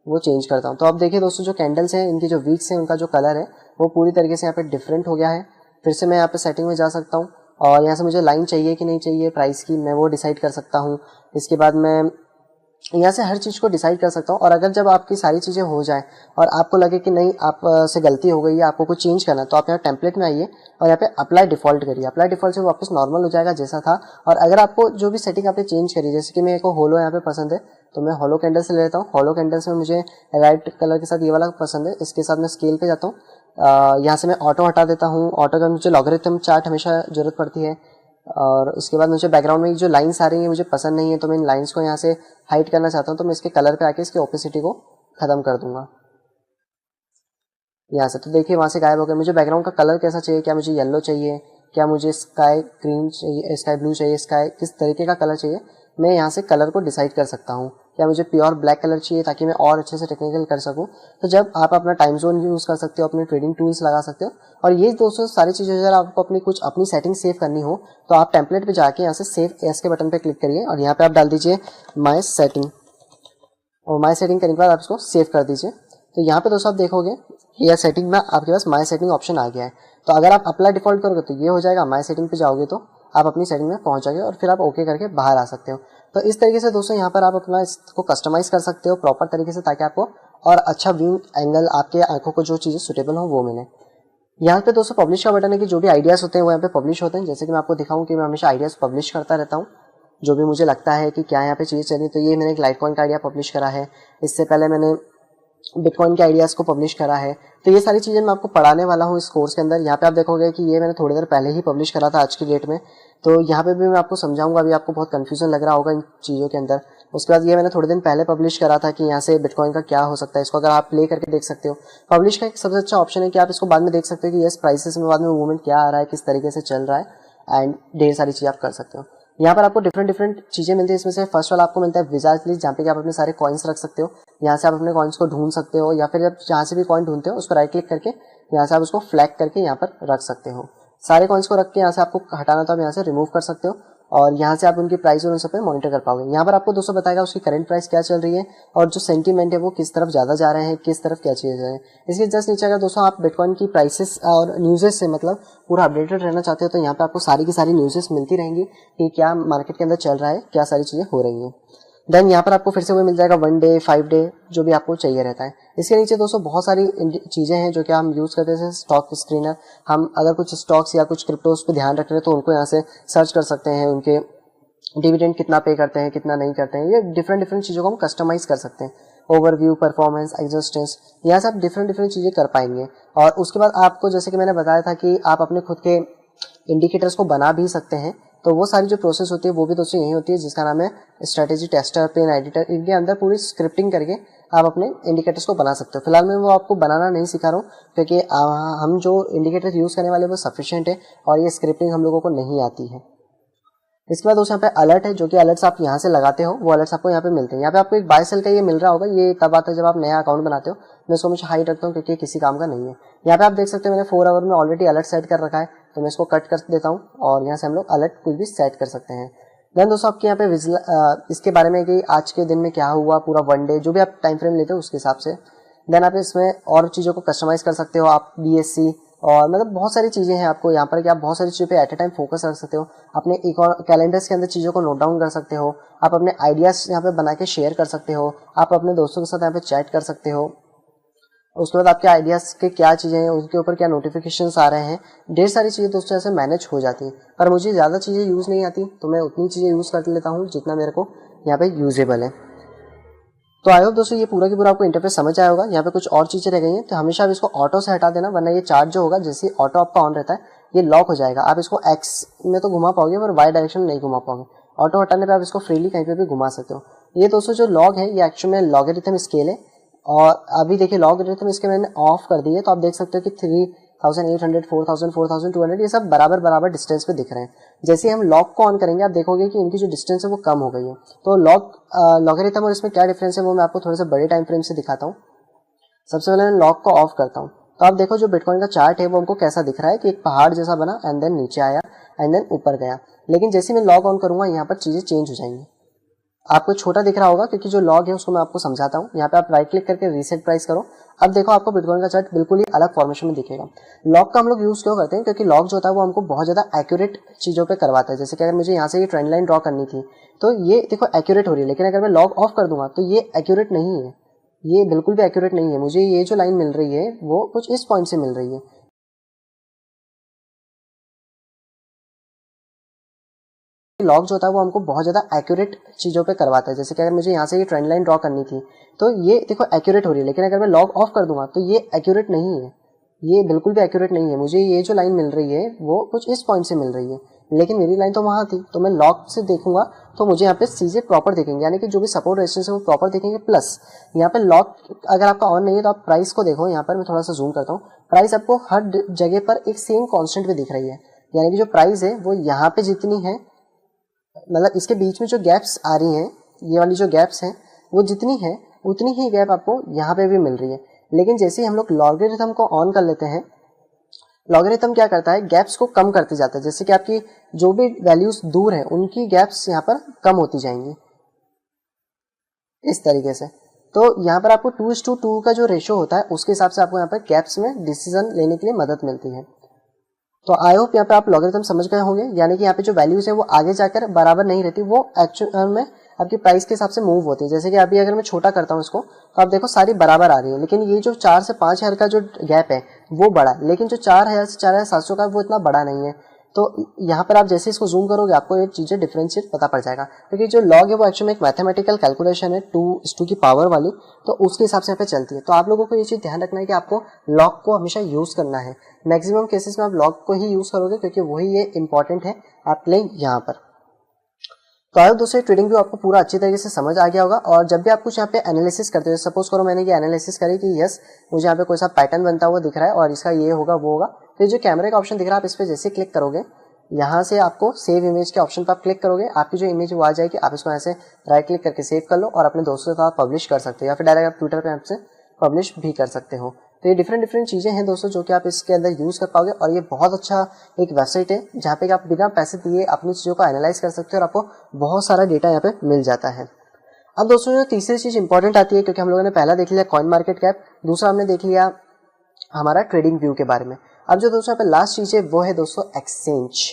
वो चेंज करता हूँ। तो अब देखिए दोस्तों जो कैंडल्स हैं इनकी जो वीक्स हैं उनका जो कलर है वो पूरी तरीके से यहाँ पे डिफरेंट हो गया है। फिर से मैं यहाँ पे सेटिंग में जा सकता हूँ और यहाँ से मुझे लाइन चाहिए कि नहीं चाहिए प्राइस की, मैं वो डिसाइड कर सकता हूँ। इसके बाद मैं यहाँ से हर चीज़ को डिसाइड कर सकता हूँ। और अगर जब आपकी सारी चीज़ें हो जाए और आपको लगे कि नहीं आप से गलती हो गई है, आपको कुछ चेंज करना है, तो आप यहाँ टेम्पलेट में आइए और यहाँ पे अप्लाई डिफॉल्ट करिए। अप्लाई डिफॉल्ट से वापस नॉर्मल हो जाएगा जैसा था। और अगर आपको जो भी सेटिंग आपने चेंज करी, जैसे कि मेरे को होलो यहाँ पे पसंद है तो मैं होलो कैंडल से ले लेता हूँ। होलो कैंडल्स में मुझे राइट कलर के साथ ये वाला पसंद है, इसके साथ मैं स्केल पे जाता हूँ। यहाँ से मैं ऑटो हटा देता हूँ। ऑटो का मुझे लॉगरिथम चार्ट हमेशा जरूरत पड़ती है। और उसके बाद मुझे बैकग्राउंड में जो लाइंस आ रही हैं मुझे पसंद नहीं है, तो मैं इन लाइंस को यहाँ से हाइड करना चाहता हूँ। तो मैं इसके कलर पे आके इसके ओपेसिटी को खत्म कर दूंगा यहाँ से। तो देखिए वहाँ से गायब हो गया। मुझे बैकग्राउंड का कलर कैसा चाहिए, क्या मुझे येलो चाहिए, क्या मुझे स्काई ग्रीन चाहिए, स्काई ब्लू चाहिए, स्काई किस तरीके का कलर चाहिए, मैं यहाँ से कलर को डिसाइड कर सकता हूँ। क्या मुझे प्योर ब्लैक कलर चाहिए ताकि मैं और अच्छे से टेक्निकल कर सकूँ। तो जब आप अपना टाइम जोन यूज़ कर सकते हो, अपने ट्रेडिंग टूल्स लगा सकते हो। और ये दोस्तों सारी चीज़ें अगर आपको अपनी सेटिंग सेव करनी हो तो आप टेम्पलेट पे जाके यहाँ से सेव एस के बटन पे क्लिक करिए और यहाँ पे आप डाल दीजिए माई सेटिंग। और माई सेटिंग करने के बाद आप इसको सेव कर दीजिए। तो यहाँ पे दोस्तों आप देखोगे यह सेटिंग में आपके पास माई सेटिंग ऑप्शन आ गया है। तो अगर आप अप्लाई डिफॉल्ट करोगे तो ये हो जाएगा, माई सेटिंग पे जाओगे तो आप अपनी सेटिंग में पहुंच जाओगे और फिर आप ओके करके बाहर आ सकते हो। तो इस तरीके से दोस्तों यहाँ पर आप अपना इसको कस्टमाइज कर सकते हो प्रॉपर तरीके से, ताकि आपको और अच्छा व्यू एंगल, आपके आंखों को जो चीज़ें सुटेबल हो वो मिले। यहाँ पे दोस्तों पब्लिश का बटन है कि जो भी आइडियाज़ होते हैं वो यहाँ पे पब्लिश होते हैं। जैसे कि मैं आपको दिखाऊं कि मैं हमेशा आइडियाज़ पब्लिश करता रहता हूँ, जो भी मुझे लगता है कि क्या यहाँ पे चीज़ें चली। तो ये मैंने एक लाइटकॉइन का आइडिया पब्लिश करा है, इससे पहले मैंने बिटकॉइन के आइडियाज़ को पब्लिश करा है। तो ये सारी चीज़ें मैं आपको पढ़ाने वाला हूँ इस कोर्स के अंदर। यहाँ पे आप देखोगे कि ये मैंने थोड़ी देर पहले ही पब्लिश करा था आज की डेट में। तो यहाँ पे भी मैं आपको समझाऊंगा, अभी आपको बहुत कन्फ्यूजन लग रहा होगा इन चीज़ों के अंदर। उसके बाद ये मैंने थोड़े दिन पहले पब्लिश करा था कि यहाँ से बिटकॉइन का क्या हो सकता है। इसको अगर आप प्ले करके देख सकते हो। पब्लिश का एक सबसे अच्छा ऑप्शन है कि आप इसको बाद में देख सकते हो कि यस प्राइसेस में बाद में मूवमेंट क्या आ रहा है, किस तरीके से चल रहा है, एंड ढेर सारी चीज़ें आप कर सकते हो। यहाँ पर आपको डिफरेंट चीज़ें मिलती है। इसमें से फर्स्ट वाला आपको मिलता है विजार्ड लिस्ट, जहाँ पे आप अपने सारे कॉइन्स रख सकते हो। यहाँ से आप अपने कॉइन्स को ढूंढ सकते हो, या फिर जब जहाँ से भी कॉइन ढूंढते हो उस पर राइट क्लिक करके यहाँ से आप उसको फ्लैग करके यहाँ पर रख सकते हो। सारे कॉइन्स को रख के यहाँ से आपको हटाना तो आप यहाँ से रिमूव कर सकते हो और यहाँ से आप उनकी प्राइस और उन सब पे मॉनिटर कर पाओगे। यहाँ पर आपको दोस्तों बताएगा उसकी करंट प्राइस क्या चल रही है और जो सेंटीमेंट है वो किस तरफ ज़्यादा जा रहे हैं, किस तरफ क्या चीज़ है। इसके जस्ट नीचे अगर दोस्तों आप बिटकॉइन की प्राइसेस और न्यूज़ेस से मतलब पूरा अपडेटेड रहना चाहते हो तो यहाँ पे आपको सारी की सारी न्यूज़ेस मिलती रहेंगी कि क्या मार्केट के अंदर चल रहा है, क्या सारी चीज़ें हो रही हैं। देन यहाँ पर आपको फिर से वो मिल जाएगा 1 डे 5 डे जो भी आपको चाहिए रहता है। इसके नीचे दोस्तों बहुत सारी चीज़ें हैं जो कि हम यूज़ करते हैं, जैसे स्टॉक स्क्रीनर। हम अगर कुछ स्टॉक्स या कुछ क्रिप्टोस पे ध्यान रख रहे हैं तो उनको यहाँ से सर्च कर सकते हैं, उनके डिविडेंड कितना पे करते हैं, कितना नहीं करते हैं। ये डिफरेंट चीज़ों को हम कस्टमाइज़ कर सकते हैं। ओवरव्यू, परफॉर्मेंस, एग्जिस्टेंस, यहाँ से आप डिफरेंट चीज़ें कर पाएंगे। और उसके बाद आपको जैसे कि मैंने बताया था कि आप अपने खुद के इंडिकेटर्स को बना भी सकते हैं। तो वो सारी जो प्रोसेस होती है वो भी दोस्तों यही होती है, जिसका नाम है स्ट्रेटेजी टेस्टर, पेन एडिटर। इनके अंदर पूरी स्क्रिप्टिंग करके आप अपने इंडिकेटर्स को बना सकते हो। फिलहाल मैं वो आपको बनाना नहीं सिखा रहा हूँ क्योंकि हम जो इंडिकेटर यूज़ करने वाले वो सफिशिएंट है और ये स्क्रिप्टिंग हम लोगों को नहीं आती है। इसके बाद दोस्तों यहाँ पे अलर्ट है, जो कि अलर्ट्स आप यहाँ से लगाते हो वो अलर्ट्स आपको यहाँ पे मिलते हैं। यहाँ पे आपको एक बाय सेल का ये मिल रहा होगा, ये तब आता है जब आप नया अकाउंट बनाते हो। मैं इसको हमेशा हाइड रखता हूँ क्योंकि किसी काम का नहीं है। यहाँ पे आप देख सकते हो मैंने 4 आवर में ऑलरेडी अलर्ट सेट कर रखा है, तो मैं इसको कट कर देता हूँ और यहाँ से हम लोग अलर्ट कुछ भी सेट कर सकते हैं। देन दोस्तों आपके यहाँ पे इसके बारे में कि आज के दिन में क्या हुआ, पूरा 1 डे जो भी आप टाइम फ्रेम लेते हो उसके हिसाब से। देन आप इसमें और चीज़ों को कस्टमाइज़ कर सकते हो, आप BSC और मतलब बहुत सारी चीज़ें हैं आपको यहाँ पर कि आप बहुत सारी चीज़ों पे एट ए टाइम फोकस रख सकते हो। अपने एक और कैलेंडर्स के अंदर चीज़ों को नोट डाउन कर सकते हो। आप अपने आइडियाज़ यहाँ पे बना के शेयर कर सकते हो। आप अपने दोस्तों के साथ यहाँ पे चैट कर सकते हो। उसके बाद आपके आइडियाज़ के क्या चीज़ें हैं, उनके ऊपर क्या नोटिफिकेशंस आ रहे हैं, ढेर सारी चीज़ें दोस्तों ऐसे मैनेज हो जाती हैं। पर मुझे ज़्यादा चीज़ें यूज़ नहीं आती तो मैं उतनी चीज़ें यूज़ कर लेता हूँ जितना मेरे को यहाँ पे यूजेबल है। तो आई होप दोस्तों ये पूरा की पूरा आपको इंटरफेस समझ आया होगा। यहाँ पे कुछ और चीज़ें रह गई हैं तो हमेशा आप इसको ऑटो से हटा देना, वरना ये चार्ट जो होगा जैसे ही ऑटो आपका ऑन रहता है ये लॉक हो जाएगा। आप इसको एक्स में तो घुमा पाओगे पर वाई डायरेक्शन में नहीं घुमा पाओगे। ऑटो हटाने पे आप इसको फ्रीली कहीं पे भी घुमा सकते हो। ये दोस्तों जो लॉग है ये एक्चुअल में लॉगरिथम स्केल है और अभी देखिए लॉगरिथम इसके मैंने ऑफ कर दी है तो आप देख सकते हो कि 3800, 4000, 4200 ये सब बराबर डिस्टेंस पे दिख रहे हैं। जैसे ही हम लॉग को ऑन करेंगे आप देखोगे कि इनकी जो डिस्टेंस है वो कम हो गई है। तो लॉगरिथम और इसमें क्या डिफरेंस है वो मैं आपको थोड़े से बड़े टाइम फ्रेम से दिखाता हूँ। सबसे पहले मैं लॉग को ऑफ करता हूँ तो आप देखो जो बिटकॉइन का चार्ट है वो हमको कैसा दिख रहा है कि एक पहाड़ जैसा बना एंड देन नीचे आया एंड देन ऊपर गया। लेकिन जैसे मैं लॉग ऑन करूंगा यहाँ पर चीज़ें चेंज हो जाएंगी। आपको छोटा दिख रहा होगा क्योंकि जो लॉग है उसको मैं आपको समझाता हूँ। यहाँ पे आप राइट क्लिक करके रीसेट प्राइस करो। अब देखो आपको बिटकॉइन का चार्ट बिल्कुल ही अलग फॉर्मेशन में दिखेगा। लॉग का हम लोग यूज क्यों करते हैं, क्योंकि लॉग जो होता है वो हमको बहुत ज्यादा एक्यूरेट चीजों पे करवाता है। जैसे कि अगर मुझे यहाँ से ये ट्रेंड लाइन ड्रॉ करनी थी तो ये देखो एक्यूरेट हो रही है, लेकिन अगर मैं लॉग ऑफ कर दूंगा तो ये एक्यूरेट नहीं है, ये बिल्कुल भी एक्यूरेट नहीं है। मुझे ये जो लाइन मिल रही है वो कुछ इस पॉइंट से मिल रही है। लॉग जो होता है वो हमको बहुत ज्यादा एक्यूरेट चीजों पे करवाता है। जैसे कि अगर मुझे यहाँ से ये ट्रेंड लाइन ड्रॉ करनी थी तो ये देखो एक्यूरेट हो रही है, लेकिन अगर मैं लॉग ऑफ कर दूंगा तो ये एक्यूरेट नहीं है, ये बिल्कुल भी एक्यूरेट नहीं है। मुझे ये जो लाइन मिल रही है वो कुछ इस पॉइंट से मिल रही है, लेकिन मेरी लाइन तो वहां थी। तो मैं लॉग से देखूंगा तो मुझे यहाँ पे चीजें प्रॉपर दिखेंगे, यानी कि जो भी सपोर्ट रेजिस्टेंस है वो प्रॉपर दिखेंगे। प्लस यहाँ पे लॉग अगर आपका ऑन नहीं है तो आप प्राइस को देखो। यहाँ पर मैं थोड़ा सा जूम करता हूँ, प्राइस आपको हर जगह पर एक सेम कॉन्स्टेंट पे दिख रही है, यानी कि जो प्राइस है वो यहाँ पे जितनी है, मतलब इसके बीच में जो गैप्स आ रही हैं, ये वाली जो गैप्स हैं वो जितनी है उतनी ही गैप आपको यहाँ पे भी मिल रही है। लेकिन जैसे ही हम लोग लॉगरिथम को ऑन कर लेते हैं, लॉगरिथम क्या करता है, गैप्स को कम करते जाता है। जैसे कि आपकी जो भी वैल्यूज दूर है उनकी गैप्स यहाँ पर कम होती जाएंगी इस तरीके से। तो यहाँ पर आपको 2:2 का जो रेशो होता है उसके हिसाब से आपको यहाँ पर गैप्स में डिसीजन लेने के लिए मदद मिलती है। तो आई होप यहाँ पे आप लॉगरिथम समझ गए होंगे, यानी कि यहाँ पे जो वैल्यूज है वो आगे जाकर बराबर नहीं रहती, वो एक्चुअल में आपकी प्राइस के हिसाब से मूव होती है। जैसे कि अभी अगर मैं छोटा करता हूँ इसको तो आप देखो सारी बराबर आ रही है, लेकिन ये जो 4 से 5,000 का जो गैप है वो बड़ा, लेकिन जो 4,000 से 4,700 का वो इतना बड़ा नहीं है। तो यहाँ पर आप जैसे इसको जूम करोगे आपको ये चीजें डिफरेंशिएट पता पड़ जाएगा, क्योंकि जो लॉग है वो एक्चुअली में एक मैथमेटिकल कैलकुलेशन है 2:2 की पावर वाली, तो उसके हिसाब से यहाँ पे चलती है। तो आप लोगों को ये चीज ध्यान रखना है कि आपको लॉग को हमेशा यूज करना है। मैक्सिमम केसेस में आप लॉग को ही यूज करोगे क्योंकि वही ये इंपॉर्टेंट है आपके लिए यहाँ पर। तो आयो दोस्तों ट्रेडिंग व्यू आपको पूरा अच्छी तरीके से समझ आ गया होगा। और जब भी आप कुछ यहाँ पे एनालिसिस करते हो, सपोज करो मैंने ये एनालिसिस करी कि यस मुझे यहाँ पे कोई सा पैटर्न बनता हुआ दिख रहा है और इसका ये होगा वो होगा, तो जो कैमरे का ऑप्शन दिख रहा है आप इस पर जैसे क्लिक करोगे, यहाँ से आपको सेव इमेज के ऑप्शन पर आप क्लिक करोगे, आपकी जो इमेज वो आ जाएगी। आप इसको ऐसे राइट क्लिक करके सेव कर लो और अपने दोस्तों के साथ पब्लिश कर सकते हो, या फिर डायरेक्ट आप ट्विटर पे आपसे पब्लिश भी कर सकते हो। तो ये डिफरेंट चीजें हैं दोस्तों जो कि आप इसके अंदर यूज कर पाओगे। और ये बहुत अच्छा एक वेबसाइट है जहाँ पे आप बिना पैसे दिए अपनी चीजों को एनालाइज कर सकते हो और आपको बहुत सारा डेटा यहाँ पे मिल जाता है। अब दोस्तों जो तीसरी चीज इंपॉर्टेंट आती है, क्योंकि हम लोगों ने पहला देख लिया कॉइन मार्केट कैप, दूसरा हमने देख लिया हमारा ट्रेडिंग व्यू के बारे में। अब जो दोस्तों यहाँ पे लास्ट चीज है वो है दोस्तों एक्सचेंज।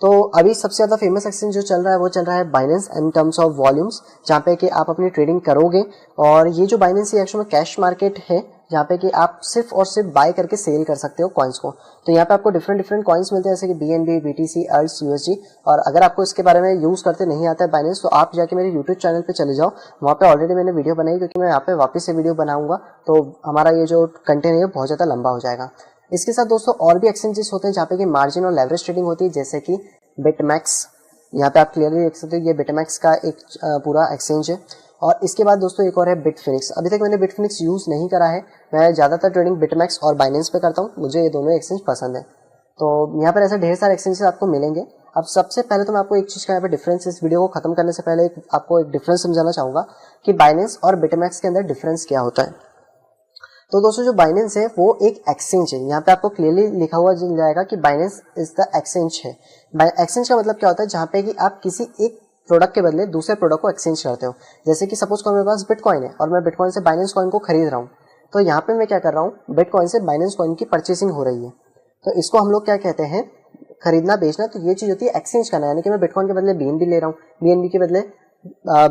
तो अभी सबसे ज्यादा फेमस एक्सचेंज जो चल रहा है वो चल रहा है Binance in terms of volumes, जहाँ पे कि आप अपनी ट्रेडिंग करोगे। और ये जो बाइनेंस एक्चुअली में कैश मार्केट है जहाँ पे कि आप सिर्फ और सिर्फ बाय करके सेल कर सकते हो कॉइन्स को। तो यहाँ पे आपको डिफरेंट कॉइन्स मिलते हैं, जैसे कि BNB, BTC, अर्स, USD। और अगर आपको इसके बारे में यूज करते नहीं आता है बाइनेंस, तो आप जाके मेरे यूट्यूब चैनल पे चले जाओ, वहाँ पे ऑलरेडी मैंने वीडियो बनाई, क्योंकि मैं यहाँ पे वापस से वीडियो बनाऊंगा तो हमारा ये जो कंटेंट है बहुत ज्यादा लंबा हो जाएगा। इसके साथ दोस्तों और भी एक्सचेंजेस होते हैं जहाँ पे कि मार्जिन और लेवरेज ट्रेडिंग होती है, जैसे कि बिटमैक्स। यहाँ पे आप क्लियरली देख सकते हो ये बिटमैक्स का एक पूरा एक्सचेंज है। और इसके बाद दोस्तों एक और है बिटफिनिक्स। अभी तक मैंने बिटफिनिक्स यूज नहीं करा है, मैं ज्यादातर ट्रेडिंग बिटमैक्स और बाइनेंस पे करता हूँ, मुझे ये दोनों एक्सचेंज पसंद है। तो यहाँ पर ऐसे ढेर सारे एक्सचेंजेस आपको मिलेंगे। अब सबसे पहले तो मैं आपको एक चीज का यहाँ पे डिफरेंस, इस वीडियो को खत्म करने से पहले आपको एक डिफरेंस समझाना चाहूंगा कि बाइनेंस और बिटमैक्स के अंदर डिफरेंस क्या होता है। तो दोस्तों जो बाइनेंस है वो एक एक्सचेंज है, यहाँ पे आपको क्लियरली लिखा हुआ मिल जाएगा कि बाइनेंस इज द एक्सचेंज है। एक्सचेंज का मतलब क्या होता है, जहाँ पे कि आप किसी एक प्रोडक्ट के बदले दूसरे प्रोडक्ट को एक्सचेंज करते हो। जैसे कि सपोज मेरे पास बिटकॉइन है और मैं बिटकॉइन से बाइनेंस कॉइन को खरीद रहा हूँ, तो यहाँ पे मैं क्या कर रहा हूँ, बिटकॉइन से बाइनेंस कॉइन की परचेसिंग हो रही है। तो इसको हम लोग क्या कहते हैं, खरीदना बेचना। तो ये चीज होती है एक्सचेंज करना, यानी कि मैं बिटकॉइन के बदले BNB ले रहा हूँ, BNB के बदले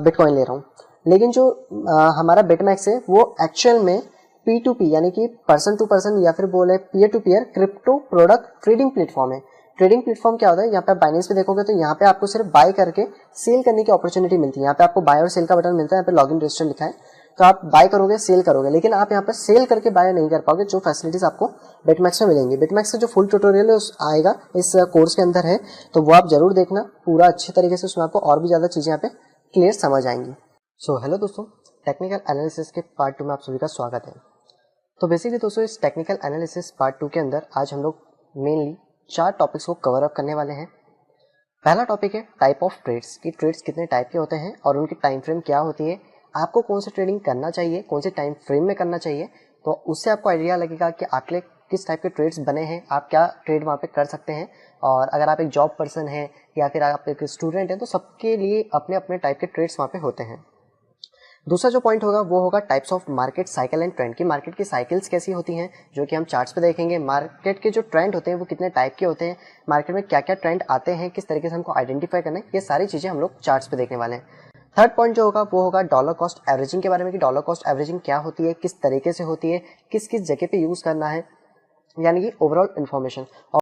बिटकॉइन ले रहा हूँ। लेकिन जो हमारा बिटमैक्स है वो एक्चुअल में P2P यानी कि पर्सन टू पर्सन या फिर बोले peer to peer crypto product trading platform है। ट्रेडिंग प्लेटफॉर्म क्या होता है, यहाँ पे आप बाइनेंस पे देखोगे तो यहाँ पे आपको सिर्फ बाय करके सेल करने की अपॉर्चुनिटी मिलती है। यहाँ पे आपको बाय और सेल का बटन मिलता है, यहाँ पे लॉगिन रजिस्टर लिखा है, तो आप बाय करोगे सेल करोगे, लेकिन आप यहाँ पे सेल करके बाय नहीं कर पाओगे, जो फैसिलिटीज आपको बिटमैक्स में मिलेंगी। बिटमैक्स का जो फुल ट्यूटोरियल है आएगा इस कोर्स के अंदर है, तो वो आप जरूर देखना पूरा अच्छे तरीके से, उसमें आपको और भी ज्यादा चीजें यहाँ पे क्लियर समझ आएंगी। सो हेलो दोस्तों, टेक्निकल एनालिसिस के पार्ट 2 में आप सभी का स्वागत है। तो बेसिकली दोस्तों इस टेक्निकल एनालिसिस पार्ट 2 के अंदर आज हम लोग मेनली 4 टॉपिक्स को कवर अप करने वाले हैं। पहला टॉपिक है टाइप ऑफ ट्रेड्स, कि ट्रेड्स कितने टाइप के होते हैं और उनकी टाइम फ्रेम क्या होती है, आपको कौन सा ट्रेडिंग करना चाहिए, कौन से टाइम फ्रेम में करना चाहिए, तो उससे आपको आइडिया लगेगा कि आपके लिए किस टाइप के ट्रेड्स बने हैं, आप क्या ट्रेड वहाँ पे कर सकते हैं। और अगर आप एक जॉब पर्सन हैं या फिर आप एक स्टूडेंट हैं तो सबके लिए अपने अपने टाइप के ट्रेड्स वहाँ पे होते हैं। दूसरा जो पॉइंट होगा वो होगा types of market cycle and trend की मार्केट की साइकिल्स कैसी होती हैं, जो कि हम चार्ट्स पे देखेंगे। मार्केट के जो ट्रेंड होते हैं वो कितने टाइप के होते हैं, मार्केट में क्या क्या ट्रेंड आते हैं, किस तरीके से हमको आइडेंटिफाई करना है, ये सारी चीज़ें हम लोग चार्ट्स पे देखने वाले हैं। थर्ड पॉइंट जो होगा वो होगा डॉलर कॉस्ट एवरेजिंग के बारे में कि डॉलर कॉस्ट एवरेजिंग क्या होती है, किस तरीके से होती है, किस किस जगह पे यूज़ करना है, यानी कि ओवरऑल इन्फॉर्मेशन।